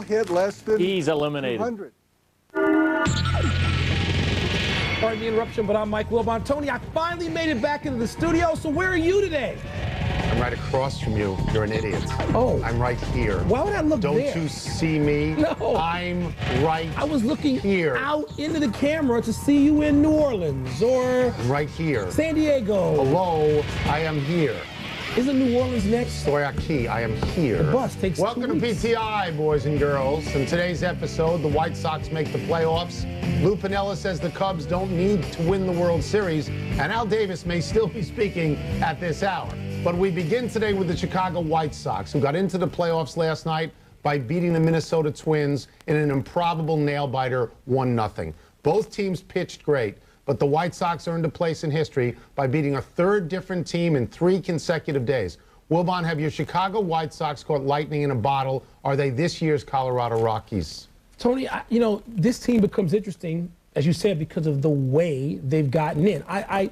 hit less than he's eliminated. 200. Pardon the interruption, but I'm Mike Wilbon. Tony, I finally made it back into the studio, so where are you today? I'm right across from you. You're an idiot. Oh. I'm right here. Why would I look Don't there? you see me? No. I'm right I was looking here. out into the camera to see you in New Orleans or I'm right here. San Diego. Hello, I am here. Isn't New Orleans next? Soyaki, I am here. The bus takes Welcome 2 to weeks. PTI, boys and girls. In today's episode, the White Sox make the playoffs. Lou Piniella says the Cubs don't need to win the World Series, and Al Davis may still be speaking at this hour. But we begin today with the Chicago White Sox, who got into the playoffs last night by beating the Minnesota Twins in an improbable nail-biter 1-0. Both teams pitched great, but the White Sox earned a place in history by beating a third different team in 3 consecutive days. Wilbon, have your Chicago White Sox caught lightning in a bottle? Are they this year's Colorado Rockies? Tony, you know, this team becomes interesting, as you said, because of the way they've gotten in. I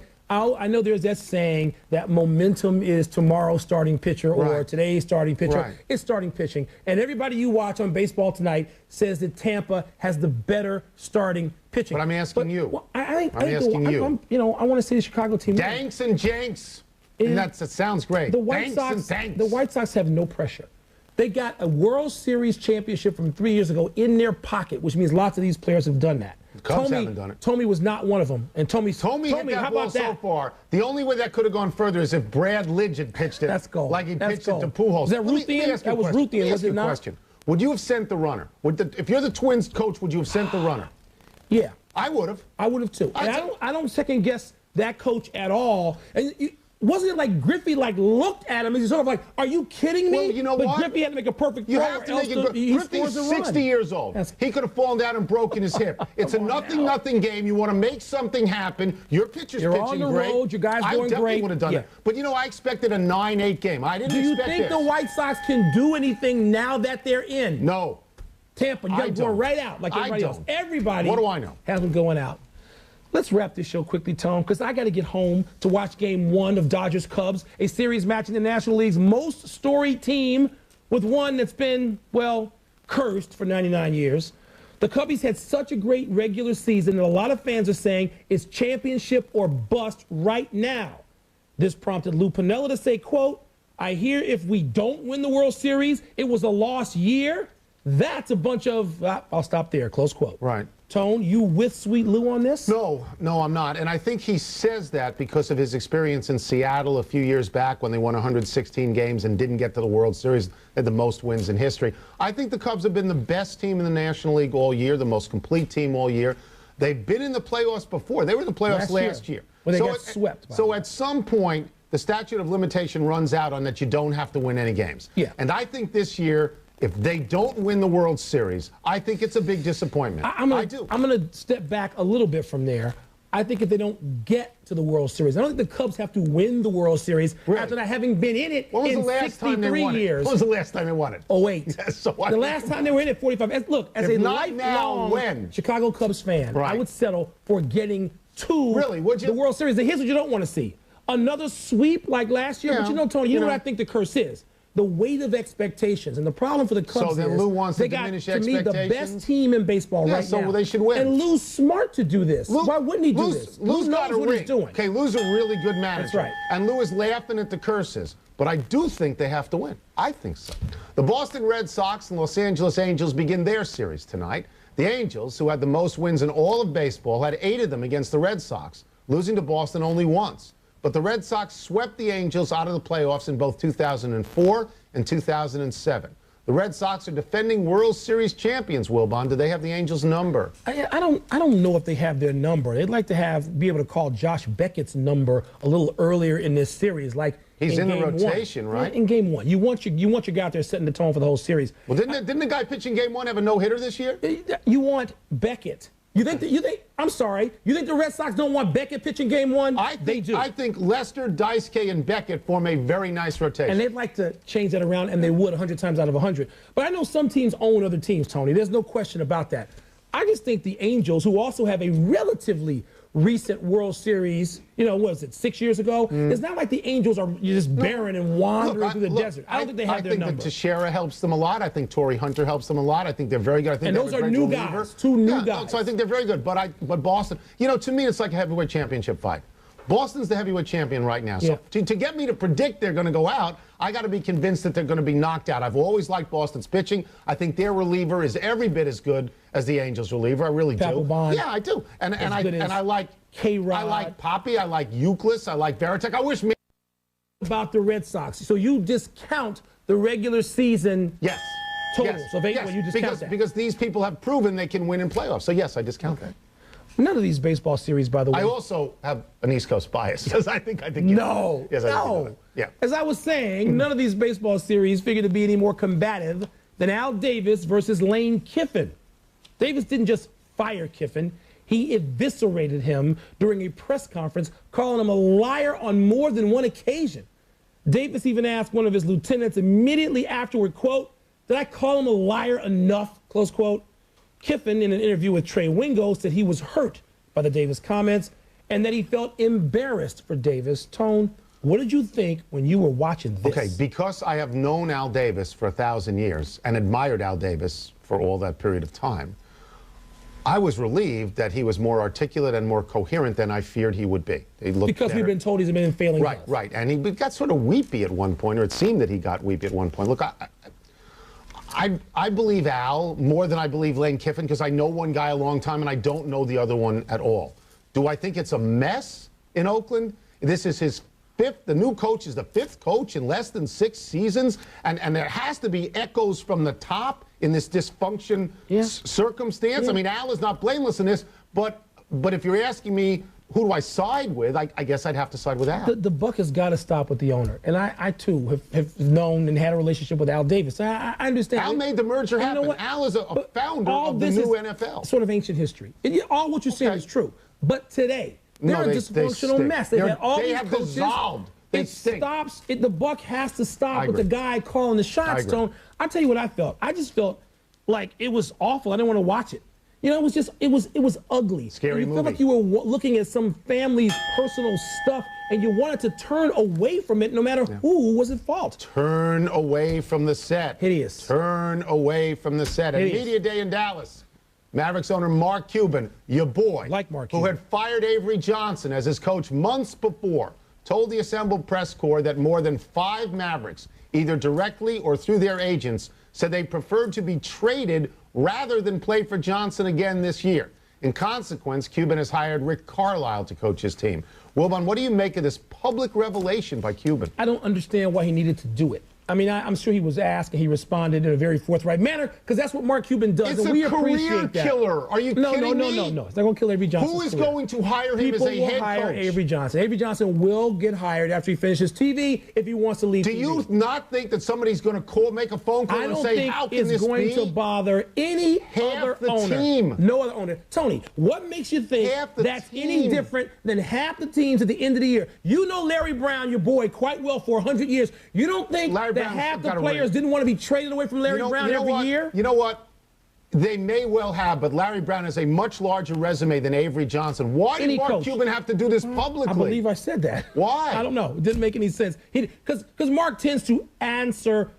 know there's that saying that momentum is tomorrow's starting pitcher or today's starting pitcher. Right. It's starting pitching. And everybody you watch on Baseball Tonight says that Tampa has the better starting pitching. But I'm asking you. Well, I'm asking you. I want to see the Chicago team. Danks and Janks. And that sounds great. The White Sox have no pressure. They got a World Series championship from 3 years ago in their pocket, which means lots of these players have done that. The Cubs haven't done it. Tommy was not one of them. And Tommy hit that how ball about that? so far. The only way that could have gone further is if Brad Lidge had pitched it. That's gold. Like he That's pitched gold. it to Pujols. Is that Ruthian? That was Ruthian, was it not? Question. Would you have sent the runner? If you're the Twins coach, would you have sent the runner? Yeah. I would have. I would have too. And I don't second guess that coach at all. And wasn't it like Griffey looked at him and he's sort of like, "Are you kidding me?" Well, you know but what? Griffey had to make a perfect You throw. have to or make else it. he Griffey's scores a 60 run. years old. He could have fallen down and broken his hip. It's a nothing game. You want to make something happen. Your pitcher's You're pitching on the great. road. Your guy's going I definitely great. would have done it. But you know, I expected a 9-8 game. I didn't Do you expect think this. the White Sox can do anything now that they're in? No. Tampa, you got to go right out like everybody else. Everybody. What do I know? Has them going out. Let's wrap this show quickly, Tom, because I got to get home to watch Game 1 of Dodgers-Cubs, a series matching the National League's most storied team with one that's been, well, cursed for 99 years. The Cubbies had such a great regular season that a lot of fans are saying it's championship or bust right now. This prompted Lou Piniella to say, quote, "I hear if we don't win the World Series, it was a lost year." That's a bunch of, I'll stop there, close quote. Right. Tone, you with Sweet Lou on this? No, I'm not. And I think he says that because of his experience in Seattle a few years back when they won 116 games and didn't get to the World Series. They had the most wins in history. I think the Cubs have been the best team in the National League all year, the most complete team all year. They've been in the playoffs before. They were in the playoffs last year. Well, they got swept. So at some point, the statute of limitation runs out on that you don't have to win any games. Yeah. And I think this year, if they don't win the World Series, I think it's a big disappointment. I do. I'm going to step back a little bit from there. I think if they don't get to the World Series, I don't think the Cubs have to win the World Series after not having been in it in 63 years. When was the last time they won it? 08. So the last time they were in it, 45. Look, as a lifelong Chicago Cubs fan, I would settle for getting to the World Series. And here's what you don't want to see. Another sweep like last year. But you know, Tony, you know what I think the curse is? The weight of expectations. And the problem for the Cubs is Lou wants they to got, diminish to me, expectations. the best team in baseball right now. So they should win. And Lou's smart to do this. Why wouldn't he do this? Lou's knows what he's doing. Okay, Lou's a really good manager. That's right. And Lou is laughing at the curses. But I do think they have to win. I think so. The Boston Red Sox and Los Angeles Angels begin their series tonight. The Angels, who had the most wins in all of baseball, had 8 of them against the Red Sox, losing to Boston only once. But the Red Sox swept the Angels out of the playoffs in both 2004 and 2007. The Red Sox are defending World Series champions, Wilbon. Do they have the Angels' number? I don't know if they have their number. They'd like to be able to call Josh Beckett's number a little earlier in this series, like he's in the game rotation, 1. right? In game 1, you want your guy out there setting the tone for the whole series. Well, didn't the guy pitching game 1 have a no-hitter this year? You want Beckett. You think the Red Sox don't want Beckett pitching game 1? They do. I think Lester, Daisuke, and Beckett form a very nice rotation. And they'd like to change that around, and they would 100 times out of 100. But I know some teams own other teams, Tony. There's no question about that. I just think the Angels, who also have a relatively recent World Series, what was it, 6 years ago? It's not like the Angels are just barren and wandering through the desert. I don't think they have their number. I think that Teixeira helps them a lot. I think Torrey Hunter helps them a lot. I think they're very good. I think and those are new guys, two new guys. So I think they're very good. But Boston, to me, it's like a heavyweight championship fight. Boston's the heavyweight champion right now. So to get me to predict they're going to go out, I got to be convinced that they're going to be knocked out. I've always liked Boston's pitching. I think their reliever is every bit as good as the Angels reliever. I really do. Bond. Yeah, I do. And I like K-Rod. I like Poppy. I like Euclid. I like Veritek. I wish me about the Red Sox. So you discount the regular season totals of 8. Well, you discount that. Because these people have proven they can win in playoffs. So yes, I discount that. None of these baseball series, by the way. I also have an East Coast bias because I think no. Yes, no. Yeah. As I was saying, none of these baseball series figure to be any more combative than Al Davis versus Lane Kiffin. Davis didn't just fire Kiffin. He eviscerated him during a press conference, calling him a liar on more than one occasion. Davis even asked one of his lieutenants immediately afterward, quote, "Did I call him a liar enough?" Close quote. Kiffin, in an interview with Trey Wingo, said he was hurt by the Davis comments and that he felt embarrassed for Davis. Tone, what did you think when you were watching this? Okay, because I have known Al Davis for 1,000 years and admired Al Davis for all that period of time, I was relieved that he was more articulate and more coherent than I feared he would be. He looked because better. We've been told he's been failing health. Right. And he got sort of weepy at one point, or it seemed that he got weepy at one point. Look, I believe Al more than I believe Lane Kiffin because I know one guy a long time and I don't know the other one at all. Do I think it's a mess in Oakland? This is his fifth. The new coach is the fifth coach in less than 6 seasons. And there has to be echoes from the top in this dysfunction circumstance. Yeah. I mean, Al is not blameless in this. But if you're asking me, who do I side with? I guess I'd have to side with Al. The buck has got to stop with the owner. And I too, have known and had a relationship with Al Davis. I understand. Al made the merger happen. You know, Al is a founder of the new NFL. Sort of ancient history. All what you're saying is true. But today, they're a dysfunctional mess. They had all these coaches. Dissolved. The buck has to stop with the guy calling the shots, Tone. I'll tell you what I felt. I just felt like it was awful. I didn't want to watch it. It was ugly. Scary movie. You felt like you were looking at some family's personal stuff, and you wanted to turn away from it, no matter who was at fault. Turn away from the set. Hideous. Turn away from the set. At Media Day in Dallas, Mavericks owner Mark Cuban, your boy, who had fired Avery Johnson as his coach months before, told the assembled press corps that more than 5 Mavericks, either directly or through their agents, said they preferred to be traded rather than play for Johnson again this year. In consequence, Cuban has hired Rick Carlisle to coach his team. Wilbon, what do you make of this public revelation by Cuban? I don't understand why he needed to do it. I mean, I'm sure he was asked and he responded in a very forthright manner because that's what Mark Cuban does. It's and we a career killer. Are you kidding me? No. It's not going to kill Avery Johnson. Who is going to hire him as a head coach? People will hire Avery Johnson. Avery Johnson will get hired after he finishes TV if he wants to leave TV. Do you not think that somebody's going to make a phone call and say, how can this be? I don't think it's going to bother any other owner. Team. No other owner. Tony, what makes you think that's any different than half the teams at the end of the year? You know Larry Brown, your boy, quite well for 100 years. You don't think that half the players didn't want to be traded away from Larry Brown every year? You know what? They may well have, but Larry Brown has a much larger resume than Avery Johnson. Why did Mark Cuban have to do this publicly? I believe I said that. Why? I don't know. It didn't make any sense. Because Mark tends to answer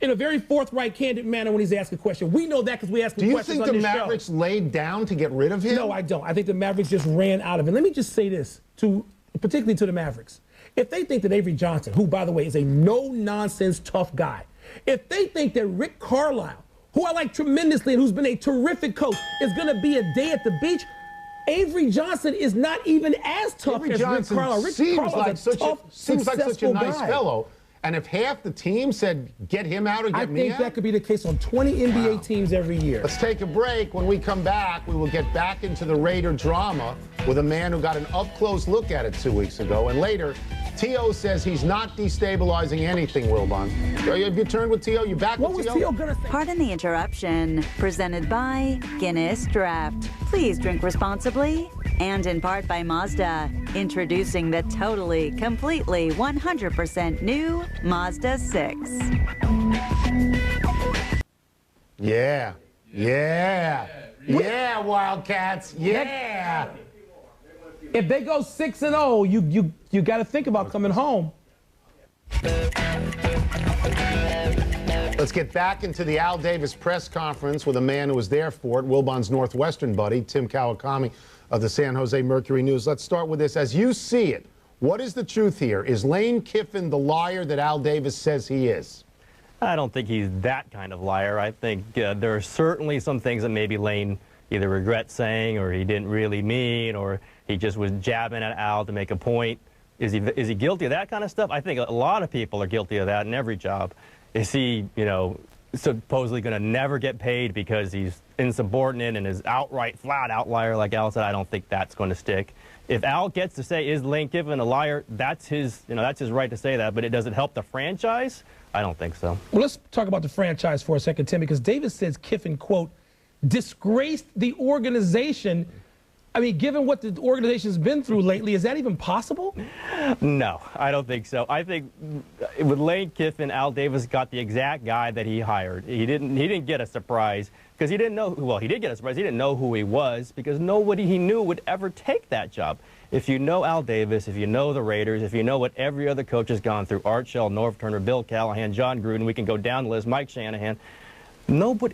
in a very forthright, candid manner when he's asked a question. We know that because we ask him questions on this show. Do you think the Mavericks laid down to get rid of him? No, I don't. I think the Mavericks just ran out of it. Let me just say this, particularly to the Mavericks. If they think that Avery Johnson, who, by the way, is a no-nonsense tough guy, if they think that Rick Carlisle, who I like tremendously and who's been a terrific coach, is going to be a day at the beach, Avery Johnson is not even as tough as Rick Carlisle. Rick Carlisle is a tough, seems like such a nice guy. fellow. And if half the team said, get him out or get me out? I think that could be the case on 20 NBA teams every year. Let's take a break. When we come back, we will get back into the Raider drama with a man who got an up-close look at it 2 weeks ago. And later, T.O. says he's not destabilizing anything, Wilbon. Have you turned with T.O.? You back with T.O.? What was T.O. going to say? Pardon the interruption. Presented by Guinness Draft. Please drink responsibly. And in part by Mazda. Introducing the totally, completely, 100% new Mazda 6. Yeah, Wildcats. Yeah. If they go 6-0, you got to think about coming home. Let's get back into the Al Davis press conference with a man who was there for it, Wilbon's Northwestern buddy, Tim Kawakami of the San Jose Mercury News. Let's start with this. As you see it, what is the truth here? Is Lane Kiffin the liar that Al Davis says he is? I don't think he's that kind of liar. I think there are certainly some things that maybe Lane either regrets saying or he didn't really mean or he just was jabbing at Al to make a point. Is he guilty of that kind of stuff? I think a lot of people are guilty of that in every job. Is he, you know, supposedly going to never get paid because he's insubordinate and is outright flat outlier like Al said? I don't think that's going to stick. If Al gets to say, is Lane Kiffin a liar, that's his, that's his right to say that. But does it help the franchise? I don't think so. Well, let's talk about the franchise for a second, Tim, because Davis says Kiffin, quote, disgraced the organization. I mean, given what the organization's been through lately, is that even possible? No, I don't think so. I think with Lane Kiffin, Al Davis got the exact guy that he hired. He didn't get a surprise because he didn't know. Well, he did get a surprise. He didn't know who he was because nobody he knew would ever take that job. If you know Al Davis, if you know the Raiders, if you know what every other coach has gone through, Art Shell, Norv Turner, Bill Callahan, John Gruden, we can go down the list, Mike Shanahan,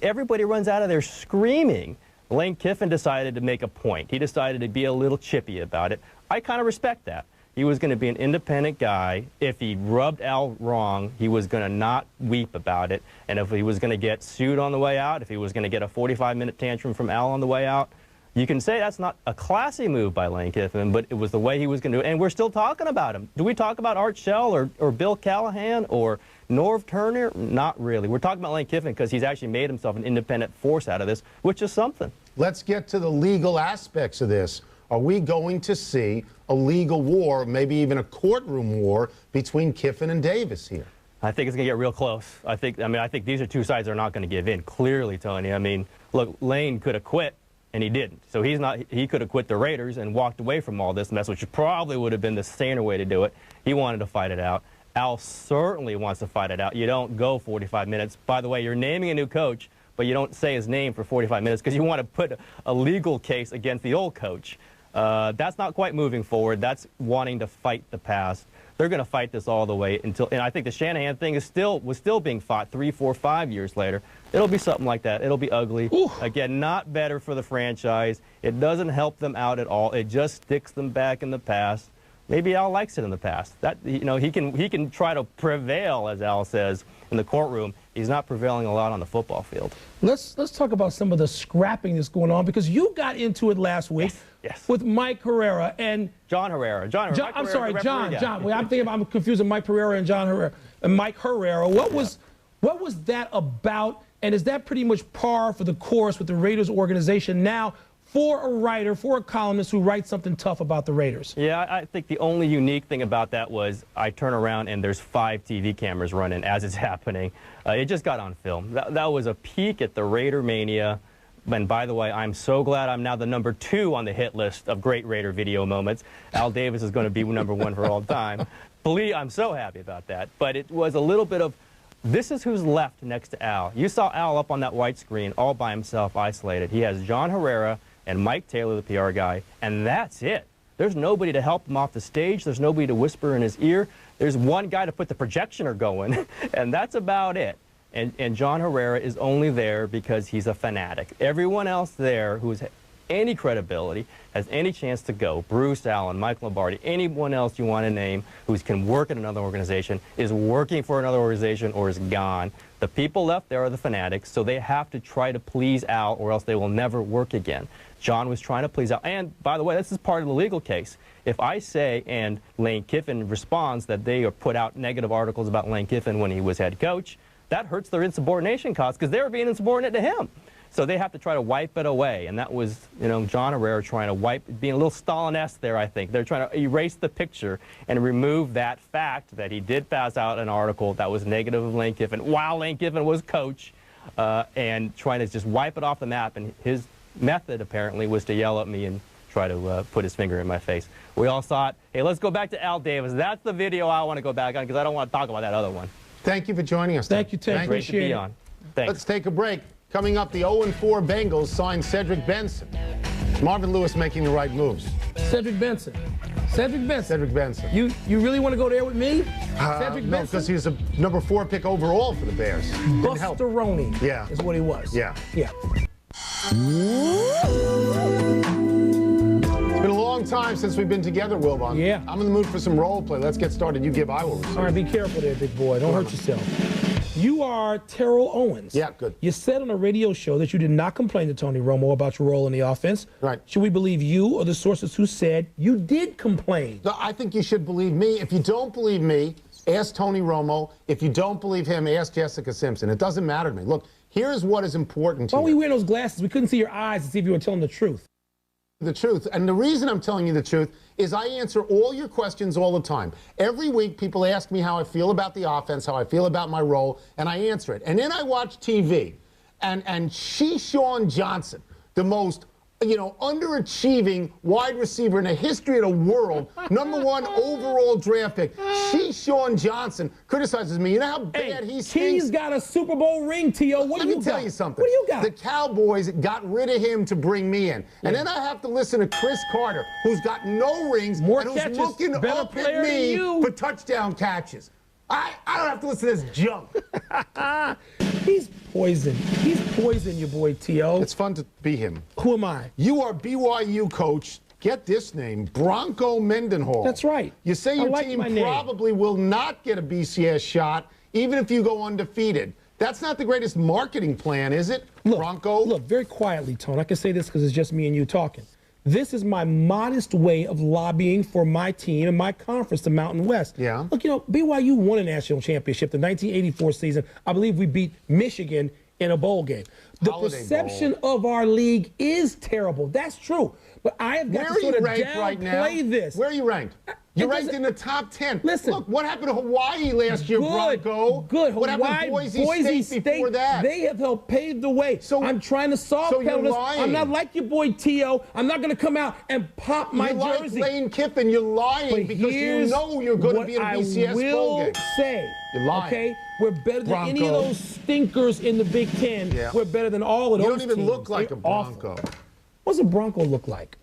everybody runs out of there screaming. Lane Kiffin decided to make a point. He decided to be a little chippy about it. I kind of respect that. He was going to be an independent guy. If he rubbed Al wrong, he was going to not weep about it. And if he was going to get sued on the way out, if he was going to get a 45-minute tantrum from Al on the way out, you can say that's not a classy move by Lane Kiffin, but it was the way he was going to do it. And we're still talking about him. Do we talk about Art Shell or Bill Callahan or Norv Turner? Not really. We're talking about Lane Kiffin because he's actually made himself an independent force out of this, which is something. Let's get to the legal aspects of this. Are we going to see a legal war, maybe even a courtroom war between Kiffin and Davis here? I think it's going to get real close. I think these are two sides that are not going to give in. Clearly, Tony. I mean, look, Lane could have quit, and he didn't. So he could have quit the Raiders and walked away from all this mess, which probably would have been the saner way to do it. He wanted to fight it out. Al certainly wants to fight it out. You don't go 45 minutes. By the way, you're naming a new coach, but you don't say his name for 45 minutes because you want to put a legal case against the old coach. That's not quite moving forward. That's wanting to fight the past. They're going to fight this all the way until, and I think the Shanahan thing was still being fought 3, 4, 5 years later. It'll be something like that. It'll be ugly. Ooh. Again, not better for the franchise. It doesn't help them out at all. It just sticks them back in the past. Maybe Al likes it in the past. That, he can try to prevail, as Al says, in the courtroom. He's not prevailing a lot on the football field. Let's talk about some of the scrapping that's going on, because you got into it last week with Mike Herrera and John Herrera. I'm confusing Mike Herrera and John Herrera and Mike Herrera. What was that about? And is that pretty much par for the course with the Raiders organization now for a writer, for a columnist who writes something tough about the Raiders? Yeah, I think the only unique thing about that was I turn around and there's 5 TV cameras running as it's happening. It just got on film. That was a peek at the Raider mania. And by the way, I'm so glad I'm now the number 2 on the hit list of great Raider video moments. Al Davis is going to be number 1 for all time. I'm so happy about that. But it was a little bit of, this is who's left next to Al. You saw Al up on that white screen all by himself, isolated. He has John Herrera and Mike Taylor, the PR guy, and that's it. There's nobody to help him off the stage. There's nobody to whisper in his ear. There's one guy to put the projectioner going, and that's about it. And John Herrera is only there because he's a fanatic. Everyone else there who's any credibility, has any chance to go, Bruce Allen, Mike Lombardi, anyone else you want to name who can work at another organization, is working for another organization or is gone. The people left there are the fanatics, so they have to try to please Al or else they will never work again. John was trying to please Al. And, by the way, this is part of the legal case. If I say, and Lane Kiffin responds, that they put out negative articles about Lane Kiffin when he was head coach, that hurts their insubordination cause because they were being insubordinate to him. So they have to try to wipe it away. And that was, John Herrera trying to being a little Stalin-esque there, I think. They're trying to erase the picture and remove that fact that he did pass out an article that was negative of Lane Kiffin while Lane Kiffin was coach, and trying to just wipe it off the map. And his method, apparently, was to yell at me and try to put his finger in my face. We all saw it. Hey, let's go back to Al Davis. That's the video I want to go back on because I don't want to talk about that other one. Thank you for joining us. Thank you, Tim. Great to be on. Thanks. Let's take a break. Coming up, the 0-4 Bengals signed Cedric Benson. Marvin Lewis making the right moves. Cedric Benson. Cedric Benson. Cedric Benson. You really want to go there with me? Cedric No, Benson? because he's a number 4 pick overall for the Bears. Didn't help. Busteroni. Yeah. Is what he was. Yeah. Yeah. It's been a long time since we've been together, Wilbon. Yeah. I'm in the mood for some role play. Let's get started. You give, I will receive. All right, be careful there, big boy. Don't hurt yourself. You are Terrell Owens. Yeah, good. You said on a radio show that you did not complain to Tony Romo about your role in the offense. Right. Should we believe you or the sources who said you did complain? No, I think you should believe me. If you don't believe me, ask Tony Romo. If you don't believe him, ask Jessica Simpson. It doesn't matter to me. Look, here's what is important to Why you. were you wearing those glasses? We couldn't see your eyes to see if you were telling the truth. The truth. And the reason I'm telling you the truth is I answer all your questions all the time. Every week, people ask me how I feel about the offense, how I feel about my role, and I answer it. And then I watch TV, and Sean Johnson, the most, underachieving wide receiver in the history of the world, #1 overall draft pick, Sean Johnson criticizes me. You know how bad he stinks? He's got a Super Bowl ring, T.O. What do you got? Let me tell you something. What do you got? The Cowboys got rid of him to bring me in. And then I have to listen to Chris Carter, who's got no rings, More and who's catches, looking better up player at me than you. for touchdown catches. I don't have to listen to this junk. He's poison. He's poison, your boy T.O. It's fun to be him. Who am I? You are BYU coach. Get this name, Bronco Mendenhall. That's right. You say your like team my name. probably will not get a BCS shot, even if you go undefeated. That's not the greatest marketing plan, is it, Bronco? Look, very quietly, Tone. I can say this because it's just me and you talking. This is my modest way of lobbying for my team and my conference, the Mountain West. Yeah. Look, BYU won a national championship the 1984 season. I believe we beat Michigan in a bowl game. The Holiday perception of our league is terrible. That's true. But I have got to sort of downplay this. Where are you ranked? You're ranked in the top 10. Listen. Look, what happened to Hawaii last year, Bronco? Good. What happened to Boise State before that? They have helped pave the way. So I'm trying to solve so you're penalties. lying. I'm not like your boy T.O. I'm not going to come out and pop my You're jersey. like Lane Kiffin. You're lying because you know you're going to be in a BCS bowl game. Say, You're lying. okay, we're better than any of those stinkers in the Big Ten. Yeah. We're better than all of those You don't even teams. look like They're a Bronco. awful. What's a Bronco look like?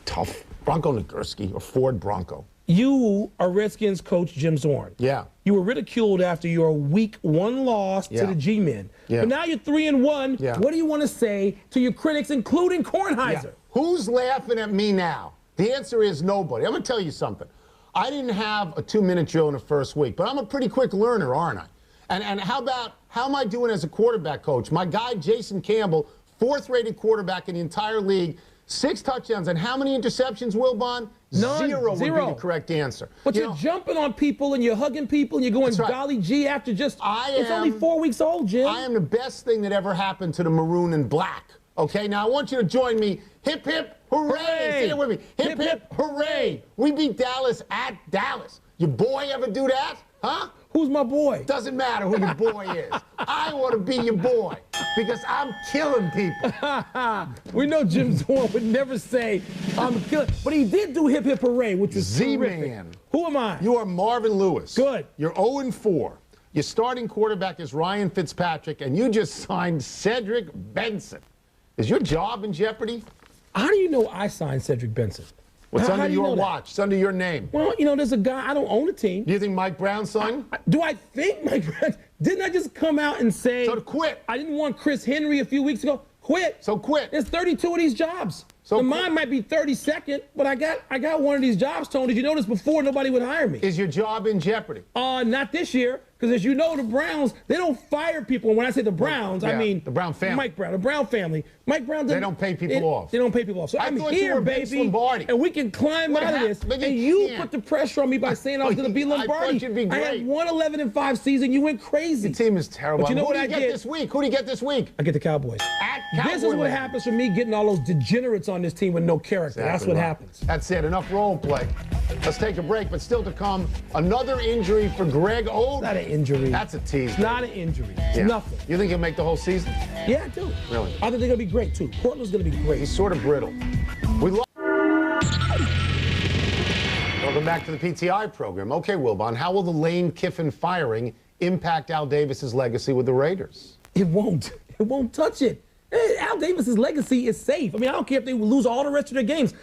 Tough. Bronco Nagurski or Ford Bronco. You are Redskins coach Jim Zorn. Yeah. You were ridiculed after your week 1 loss to the G-Men. Yeah. But now you're 3-1. Yeah. What do you want to say to your critics, including Kornheiser? Yeah. Who's laughing at me now? The answer is nobody. I'm going to tell you something. I didn't have a 2-minute drill in the first week, but I'm a pretty quick learner, aren't I? And how am I doing as a quarterback coach? My guy, Jason Campbell, 4th-rated quarterback in the entire league, 6 touchdowns. And how many interceptions, Wilbon? None. Zero would be Zero. the correct answer. But you're jumping on people and you're hugging people and you're going right. golly gee after just, it's only 4 weeks old, Jim. I am the best thing that ever happened to the maroon and black. Okay, now I want you to join me. Hip, hip, hooray. Say it with me. Hip, hip, hooray. We beat Dallas at Dallas. Your boy ever do that? Huh? Who's my boy? Doesn't matter who your boy is. I want to be your boy because I'm killing people. We know Jim Zorn would never say, I'm killing. But he did do hip, hip, hooray, which is terrific. Z-Man. Who am I? You are Marvin Lewis. Good. You're 0-4. Your starting quarterback is Ryan Fitzpatrick, and you just signed Cedric Benson. Is your job in jeopardy? How do you know I signed Cedric Benson? What's How under do you your know that? watch? It's under your name. Well, there's a guy, I don't own a team. Do you think Mike Brown's son? Do I think Mike Brown? Didn't I just come out and say? So to quit. I didn't want Chris Henry a few weeks ago. Quit. So quit. There's 32 of these jobs. So mine might be 32nd, but I got one of these jobs, Tony. Did you notice before nobody would hire me? Is your job in jeopardy? Not this year, because as you know, the Browns, they don't fire people. And when I say the Browns, I mean the Brown family. Mike Brown, the Brown family. Mike Brown. They don't pay people off. They don't pay people off. So I'm thought you here, were Vince baby, Lombardi. and we can climb out of this. But And you can't. put the pressure on me by saying I was going to be Lombardi. I thought you'd be I great. had 1-11-5 season. You went crazy. Your team is terrible. But you know Who what do you I get did? this week? Who do you get this week? I get the Cowboys. At This is Cowboy what Land. happens for me getting all those degenerates on this team with no character. That's what right. happens. That's it. Enough role play. Let's take a break, but still to come, another injury for Greg Oden. Not an injury. That's a tease. It's not an injury. It's Yeah. nothing. You think he'll make the whole season? Yeah, I do. Really? I think they're going to be great, too. Portland's going to be great. He's sort of brittle. Welcome back to the PTI program. Okay, Wilbon, how will the Lane Kiffin firing impact Al Davis's legacy with the Raiders? It won't. It won't touch it. Al Davis's legacy is safe. I mean, I don't care if they lose all the rest of their games.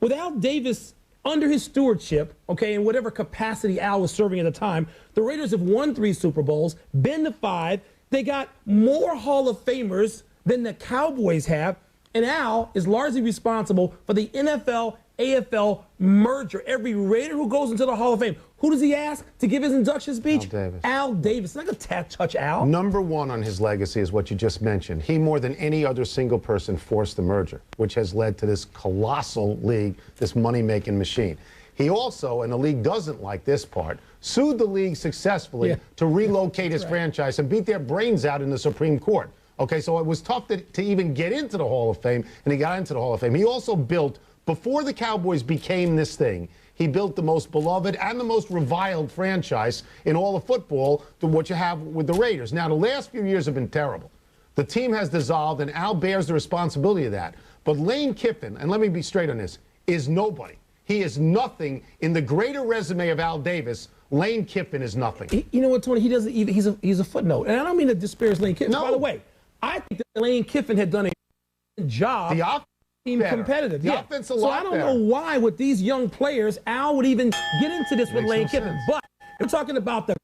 with Al Davis under his stewardship, okay, in whatever capacity Al was serving at the time, the Raiders have won 3 Super Bowls, been to 5. They got more Hall of Famers than the Cowboys have, and Al is largely responsible for the NFL AFL merger. Every Raider who goes into the Hall of Fame, who does he ask to give his induction speech? Al Davis. Al Davis. I'm not going to touch Al. Number 1 on his legacy is what you just mentioned. He, more than any other single person, forced the merger, which has led to this colossal league, this money-making machine. He also, and the league doesn't like this part, sued the league successfully to relocate his franchise and beat their brains out in the Supreme Court. Okay, so it was tough to even get into the Hall of Fame, and he got into the Hall of Fame. He also built, before the Cowboys became this thing, he built the most beloved and the most reviled franchise in all of football, to what you have with the Raiders. Now, the last few years have been terrible. The team has dissolved, and Al bears the responsibility of that. But Lane Kiffin, and let me be straight on this, is nobody. He is nothing. In the greater resume of Al Davis, Lane Kiffin is nothing. You know what, Tony? He doesn't even, he's a footnote. And I don't mean to disparage Lane Kiffin. No. By the way, I think that Lane Kiffin had done a job. The offense team better. competitive. The offense a lot So I don't know why with these young players, Al would even get into this with Lane Kiffin. But we're talking about the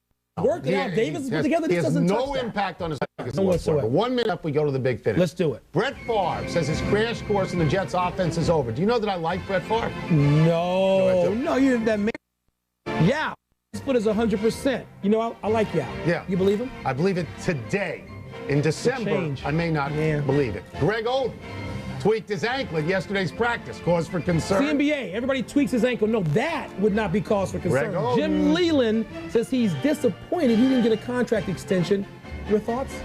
work that Al Davis put together. This doesn't touch that. He has no impact on his legacy No whatsoever. 1 minute up, we go to the big finish. Let's do it. Brett Favre says his crash course in the Jets offense is over. Do you know that I like Brett Favre? No, you're that man. Yeah, his foot is 100%. You know, I like Yao. Yeah. You believe him? I believe it today. In December, I may not believe it. Greg Oden tweaked his ankle at yesterday's practice. Cause for concern. The NBA, everybody tweaks his ankle. No, that would not be cause for concern. Greg Oden. Jim Leland says he's disappointed he didn't get a contract extension. Your thoughts?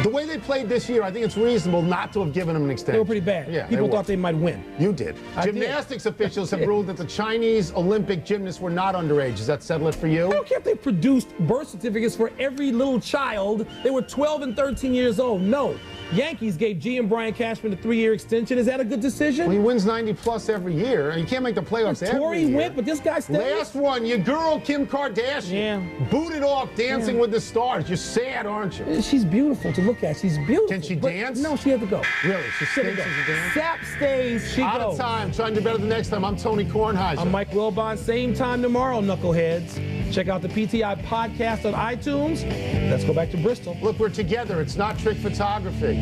The way they played this year, I think it's reasonable not to have given him an extension. They were pretty bad. Yeah, People thought they might win. You did. Gymnastics officials have ruled that the Chinese Olympic gymnasts were not underage. Does that settle it for you? I don't care if they produced birth certificates for every little child. They were 12 and 13 years old. No. Yankees gave G and Brian Cashman a 3-year extension. Is that a good decision? Well, he wins 90-plus every year, and you can't make the playoffs every year. Tory went, but this guy stayed. Last one, your girl, Kim Kardashian. Booted off Dancing with the Stars. You're sad, aren't you? She's beautiful to look at. She's beautiful. Can she dance? No, she had to go. Really? She stinks as a dance? Sap stays, she Out goes. of time. Trying to do better the next time. I'm Tony Kornheiser. I'm Mike Wilbon. Same time tomorrow, knuckleheads. Check out the PTI podcast on iTunes. Let's go back to Bristol. Look, we're together. It's not trick photography.